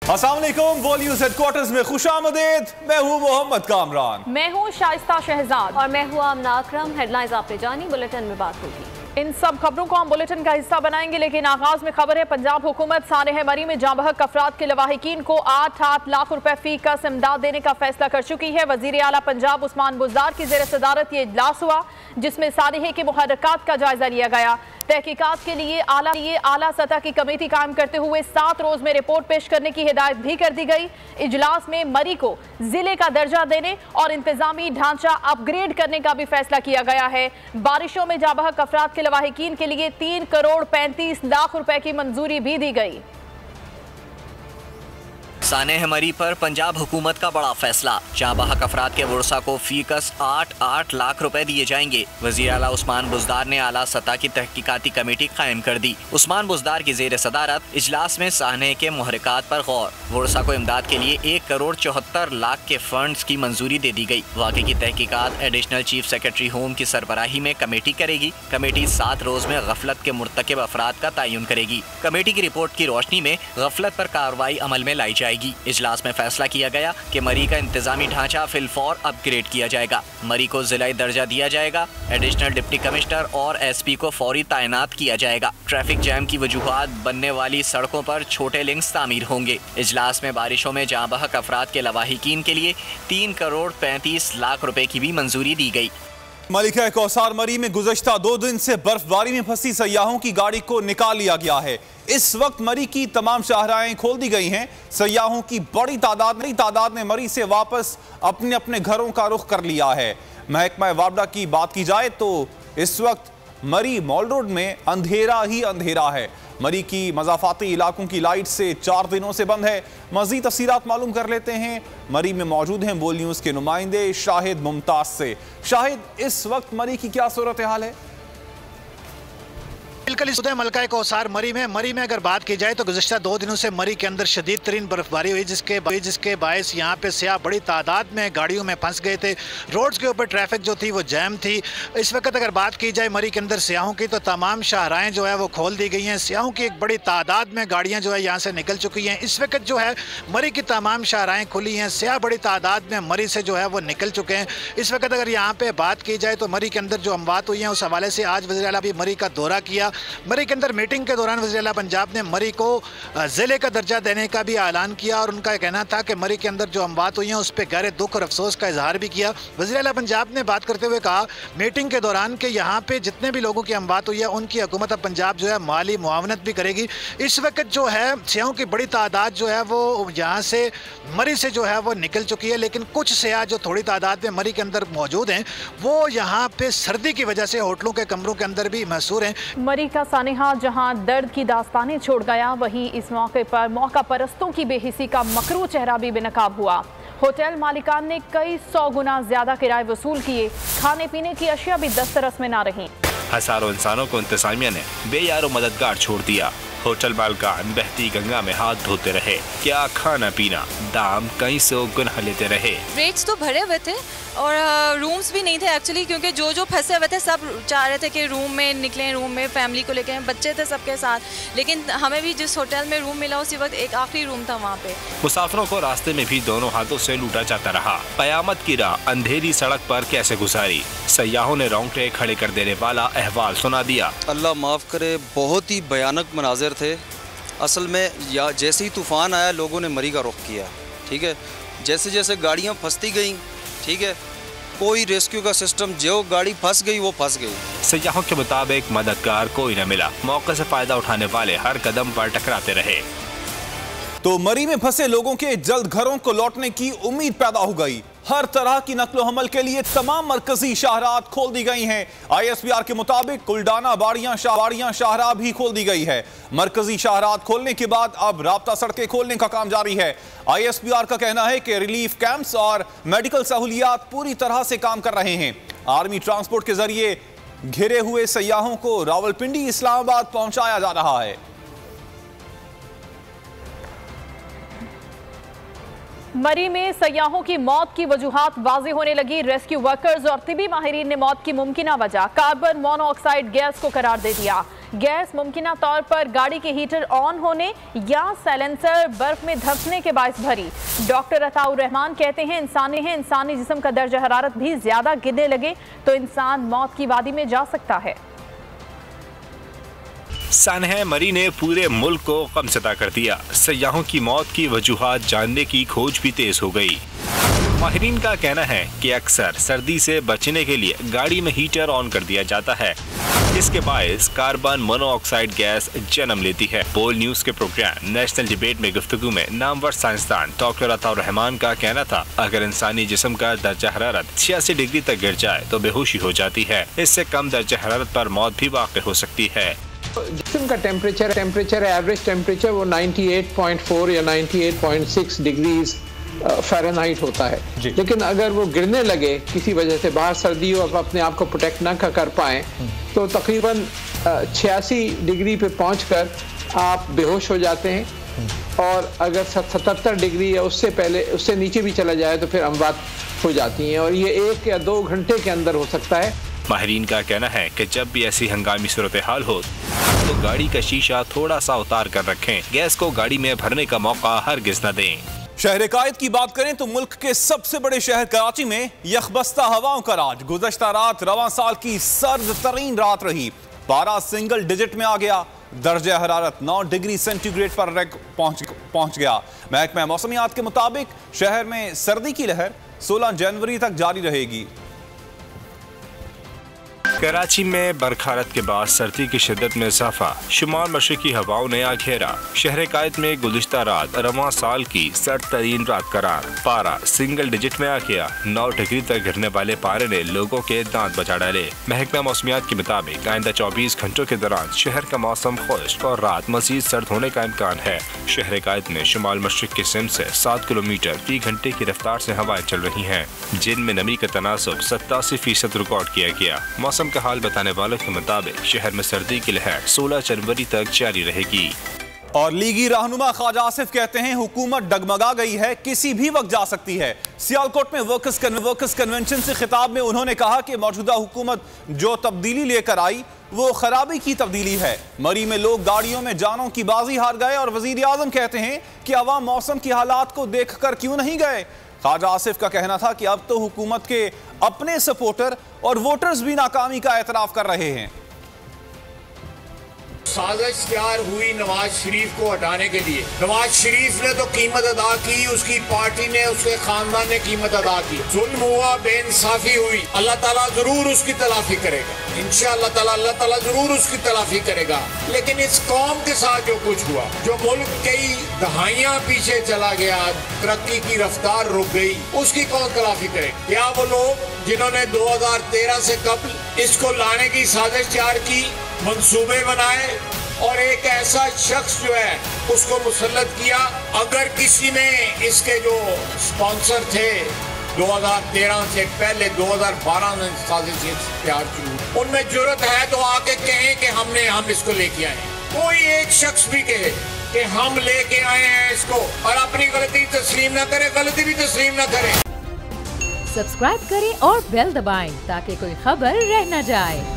अस्सलाम वालेकुम, वो न्यूज़ हेडक्वार्टर्स में खुशामदीद। मैं हूँ मोहम्मद कामरान। मैं हूँ शाइस्ता शहजाद और मैं हूँ आमना अकरम। हेडलाइंस आपने जानी, बुलेटिन में बात होगी। इन सब खबरों को हम बुलेटिन का हिस्सा बनाएंगे, लेकिन आगाज में खबर है पंजाब हुकूमत सानेह मरी में जाँ बहक अफराद के लवाहिकीन को 8 लाख रुपए फी कस इमदाद देने का फैसला कर चुकी है। वजीर आला पंजाब उस्मान बुज़दार की ज़ेर सदारत ये इजलास हुआ, जिसमें सानेह के मुहर्रकात का जायजा लिया गया। तहकीकात के लिए आला सतह की कमेटी कायम करते हुए 7 रोज में रिपोर्ट पेश करने की हिदायत भी कर दी गई। इजलास में मरी को जिले का दर्जा देने और इंतजामी ढांचा अपग्रेड करने का भी फैसला किया गया है। बारिशों में जाँ बहक अफराद के लवाहिकीन के लिए 3 करोड़ 35 लाख रुपए की मंजूरी भी दी गई। सानेह मरी पर पंजाब हुकूमत का बड़ा फैसला, जाँ बहक अफराद के वर्सा को फीकस 8 लाख रुपए दिए जाएंगे। वज़ीर आला उस्मान बुज़दार ने आला सतह की तहकीकाती कमेटी कायम कर दी। उस्मान बुज़दार की ज़ेर सदारत इजलास में सानेह के मुहर्रकात पर गौर। वर्सा को इमदाद के लिए 1 करोड़ 74 लाख के फंड्स की मंजूरी दे दी गई। वाक़े की तहकीकात एडिशनल चीफ सेक्रेटरी होम की सरबराही में कमेटी करेगी। कमेटी 7 रोज में गफलत के मुर्तकिब अफराद का तयन करेगी। कमेटी की रिपोर्ट की रोशनी में गफलत पर कार्रवाई अमल में लाई जाएगी। इजलास में फैसला किया गया कि मरी का इंतजामी ढांचा फिलफौर अपग्रेड किया जाएगा। मरी को जिला दर्जा दिया जाएगा। एडिशनल डिप्टी कमिश्नर और SP को फौरी तैनात किया जाएगा। ट्रैफिक जैम की वजूहात बनने वाली सड़कों पर छोटे लिंक्स तामीर होंगे। इजलास में बारिशों में जाँ बहक अफराद के लवाहिकीन के लिए 3 करोड़ 35 लाख रुपए की भी मंजूरी दी गई। मलिका कौसार मरी में गुज़श्ता 2 दिन से बर्फबारी में फंसी सयाहों की गाड़ी को निकाल लिया गया है। इस वक्त मरी की तमाम शाहराहें खोल दी गई हैं। सयाहों की बड़ी तादाद ने मरी से वापस अपने अपने घरों का रुख कर लिया है। महकमा वापडा की बात की जाए तो इस वक्त मरी मॉल रोड में अंधेरा ही अंधेरा है। मरी की मज़ाफाती इलाकों की लाइट से 4 दिनों से बंद है। मज़ीद तफसीलात मालूम कर लेते हैं। मरी में मौजूद हैं बोल न्यूज़ के नुमाइंदे शाहिद मुमताज से। शाहिद, इस वक्त मरी की क्या सूरत हाल है? बिल्कुल इस मलका कौसार मरी में अगर बात की जाए तो गुज़श्ता 2 दिनों से मरी के अंदर शदीद तरीन बर्फबारी हुई, जिसके बायस यहाँ पे सियाह बड़ी तादाद में गाड़ियों में फंस गए थे। रोड्स के ऊपर ट्रैफिक जो थी वो जैम थी। इस वक्त अगर बात की जाए मरी के अंदर सियाहों की तो तमाम शाहराएँ जो है वो खोल दी गई हैं। सियाहों की एक बड़ी तादाद में गाड़ियाँ जो है यहाँ से निकल चुकी हैं। इस वक्त जो है मरी की तमाम शाहराएँ खुली हैं। सियाह बड़ी तादाद में मरी से जो है वो निकल चुके हैं। इस वक्त अगर यहाँ पर बात की जाए तो मरी के अंदर जो अमवात हुई हैं उस हवाले से आज वज़ीर आला भी मरी का दौरा किया। मरी के अंदर मीटिंग के दौरान वज़ीर आला पंजाब ने मरी को ज़िले का दर्जा देने का भी ऐलान किया और उनका कहना था कि मरी के अंदर जो अमवात हुई हैं उस पर गहरे दुख और अफसोस का इजहार भी किया। वज़ीर आला पंजाब ने बात करते हुए कहा मीटिंग के दौरान कि यहाँ पे जितने भी लोगों की अमवात हुई है उनकी हुकूमत अब पंजाब जो है माली मुआवनत भी करेगी। इस वक्त जो है सियाहों की बड़ी तादाद जो है वो यहाँ से मरी से जो है वो निकल चुकी है, लेकिन कुछ सियाह जो थोड़ी तादाद में मरी के अंदर मौजूद हैं वो यहाँ पे सर्दी की वजह से होटलों के कमरों के अंदर भी महसूर हैं। मरी का सानेहा जहां दर्द की दास्तानें छोड़ गया, वहीं इस मौके पर मौका परस्तों की बेहिसी का मकरू चेहरा भी बेनकाब हुआ। होटल मालिकान ने कई 100 गुना ज्यादा किराए वसूल किए। खाने पीने की अशिया भी दस्तरस में ना रही। हजारों इंसानों को इंतजामिया ने बेयारो मददगार छोड़ दिया। होटल मालिकान बहती गंगा में हाथ धोते रहे। क्या खाना पीना, दाम कई 100 गुना लेते रहे। रेट्स तो भरे हुए थे और रूम्स भी नहीं थे एक्चुअली, क्योंकि जो फंसे हुए थे सब चाह रहे थे कि रूम में निकलें, रूम में फैमिली को लेके, बच्चे थे सबके साथ। लेकिन हमें भी जिस होटल में रूम मिला उसी वक्त एक आखिरी रूम था वहाँ पे। मुसाफिरों को रास्ते में भी दोनों हाथों से लूटा जाता रहा। कयामत की राह अंधेरी सड़क पर कैसे गुजारी, सयाहों ने रोंगटे खड़े कर देने वाला अहवाल सुना दिया। अल्लाह माफ़ करे, बहुत ही भयानक मनाजिर थे। असल में या जैसे ही तूफ़ान आया लोगों ने मरी का रुख किया, ठीक है। जैसे जैसे गाड़ियाँ फंसती गई, ठीक है, कोई रेस्क्यू का सिस्टम, जो गाड़ी फंस गई वो फंस गई। सयाहों के मुताबिक मददगार कोई न मिला। मौके से फायदा उठाने वाले हर कदम पर टकराते रहे। तो मरी में फंसे लोगों के जल्द घरों को लौटने की उम्मीद पैदा हो गई। हर तरह की नकलो हमल के लिए तमाम मरकजी शाहरात खोल दी गई हैं। ISPR के मुताबिक कुलडाना बाड़ियां शाहराह भी खोल दी गई है। मरकजी शाहरात खोलने के बाद अब राब्ता सड़कें खोलने का काम जारी है। ISPR का कहना है कि रिलीफ कैंप्स और मेडिकल सहूलियात पूरी तरह से काम कर रहे हैं। आर्मी ट्रांसपोर्ट के जरिए घिरे हुए सयाहों को रावलपिंडी इस्लामाबाद पहुंचाया जा रहा है। मरी में सयाहों की मौत की वजूहात वाज़ेह होने लगी। रेस्क्यू वर्कर्स और तिबी माहिरीन ने मौत की मुमकिना वजह कार्बन मोनोऑक्साइड गैस को करार दे दिया। गैस मुमकिना तौर पर गाड़ी के हीटर ऑन होने या साइलेंसर बर्फ में धंसने के बायस भरी। डॉक्टर अताउर रहमान कहते हैं इंसानी जिस्म का दर्जा हरारत भी ज्यादा गिरने लगे तो इंसान मौत की वादी में जा सकता है। सानह मरी ने पूरे मुल्क को गमज़दा कर दिया। सयाहों की मौत की वजूहात जानने की खोज भी तेज हो गई। माहिरीन का कहना है कि अक्सर सर्दी से बचने के लिए गाड़ी में हीटर ऑन कर दिया जाता है, इसके बायस कार्बन मोनोऑक्साइड गैस जन्म लेती है। बोल न्यूज के प्रोग्राम नेशनल डिबेट में गुफ्तगू में नामवर साइंसदान डॉक्टर अताउर रहमान का कहना था, अगर इंसानी जिस्म का दर्जा हरारत 86 डिग्री तक गिर जाए तो बेहोशी हो जाती है। इससे कम दर्जा हरारत पर मौत भी वाक़ हो सकती है। जिस्म का टेम्परेचर एवरेज टेम्परेचर वो 98.4 या 98.6 डिग्रीज फ़ारेनहाइट होता है। लेकिन अगर वो गिरने लगे किसी वजह से, बाहर सर्दी हो, अपने आप को प्रोटेक्ट ना कर पाएँ, तो तकरीबन 86 डिग्री पे पहुंचकर आप बेहोश हो जाते हैं। और अगर 77 डिग्री या उससे पहले, उससे नीचे भी चला जाए तो फिर अमवात हो जाती हैं। और ये 1 या 2 घंटे के अंदर हो सकता है। माहिरीन का कहना है कि जब भी ऐसी हंगामी सूरत हाल हो तो गाड़ी का शीशा थोड़ा सा उतार कर रखें। गैस को गाड़ी में भरने का मौका हरगिज न दें। शहर कायद की बात करें तो मुल्क के सबसे बड़े शहर कराची में यखबस्ता हवाओं का राज। गुज़श्ता रात रवां साल की सर्द तरीन रात रही। पारा सिंगल डिजिट में आ गया। दर्जा हरारत 9 डिग्री सेंटीग्रेड पर पहुंच गया। महकमा मौसमियात के मुताबिक शहर में सर्दी की लहर 16 जनवरी तक जारी रहेगी। कराची में बरखारत के बाद सर्दी की शिद्दत में इजाफा। शुमाल मशरकी हवाओं ने आ घेरा। शहर कायद में गुज़श्ता रात रवां साल की सर्द तरीन रात करार। पारा सिंगल डिजिट में आ गया। 9 डिग्री तक गिरने वाले पारे ने लोगों के दांत बचा डाले। महकमा मौसमियात के मुताबिक आइंदा 24 घंटों के दौरान शहर का मौसम खुश्क और रात मजीद सर्द होने का इम्कान है। शहर कायद में शुमाल मशरक के सिम से 7 किलोमीटर फी घंटे की रफ्तार से हवाएं चल रही हैं, जिनमें नमी का तनासब 87% रिकॉर्ड किया गया। मौसम का हाल बताने वालों के मुताबिक शहर में सर्दी की लहर 16 जनवरी तक जारी रहेगी। और लीगी रहनुमा ख्वाजा आसिफ कहते हैं हुकूमत डगमगा गई है, किसी भी वक्त जा सकती है। सियालकोट में वर्कर्स कन्वेंशन से खिताब में उन्होंने कहा कि मौजूदा हुकूमत जो तब्दीली लेकर आई वो खराबी की तब्दीली है। मरी में लोग गाड़ियों में जानों की बाजी हार गए और वजीर आजम कहते हैं कि अवाम मौसम की हालात को देखकर क्यों नहीं गए। ख्वाजा आसिफ का कहना था कि अब तो हुकूमत के अपने सपोर्टर और वोटर्स भी नाकामी का एतराफ कर रहे हैं। साजिश तैयार हुई नवाज शरीफ को हटाने के लिए। नवाज शरीफ ने तो कीमत अदा की, उसकी पार्टी ने, उसके खानदान ने कीमत अदा की। जुल्म हुआ, बेइंसाफी हुई, अल्लाह ताला जरूर उसकी तलाफी करेगा। इंशाअल्लाह ताला अल्लाह ताला जरूर उसकी तलाफी करेगा। लेकिन इस कौम के साथ जो कुछ हुआ, जो मुल्क कई दहाइयां पीछे चला गया, तरक्की की रफ्तार रुक गई, उसकी कौन तलाफी करेगा? क्या वो लोग जिन्होंने 2013 से कबल इसको लाने की साजिश तैयार की, मंसूबे बनाए और एक ऐसा शख्स जो है उसको मुसल्लत किया, अगर किसी ने इसके जो स्पॉन्सर थे 2013 से पहले 2012 में साजिश तैयार की, उनमें जुर्रत है तो आके कहें कि हम इसको लेके आए। कोई एक शख्स भी कहे कि हम लेके आए हैं इसको और अपनी गलती तस्लीम न करे, गलती भी तस्लीम न करे। सब्सक्राइब करें और बेल दबाएं ताकि कोई खबर रह न जाए।